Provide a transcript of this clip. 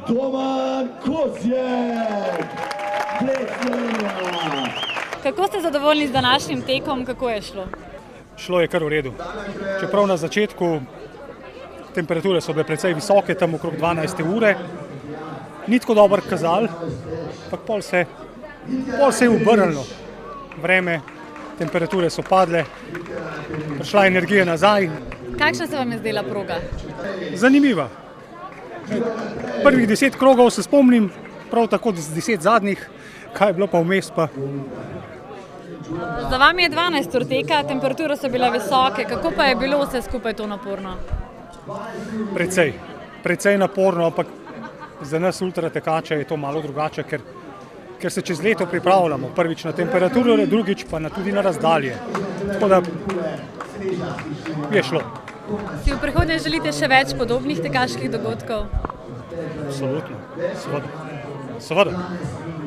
Toman Kosjek, Slovenija. Kako ste zadovoljni z današnjim tekom, kako je šlo? Šlo je kar v redu. Čeprav na začetku temperature so bile precej visoke, tam okrog 12 ure, ni tako dobro kazalo, ampak pol se je obrnilo. Vreme, temperature so padle, prišla energija nazaj. Kakšna se vam je zdela proga? Zanimiva. Prvih 10 krogov se spomnim, prav tako 10 zadnjih, kaj je bilo pa vmes pa. Za vami je 12 ur teka, temperature so bile visoke, kako pa je bilo vse skupaj to naporno? Precej naporno, ampak za nas ultratekače je to malo drugače, ker se čez leto pripravljamo. Prvič na temperaturo, drugič pa tudi na razdalje. Tako da je šlo. Si v prihodnje želite še več podobnih tekaških dogodkov? Absolutno, seveda.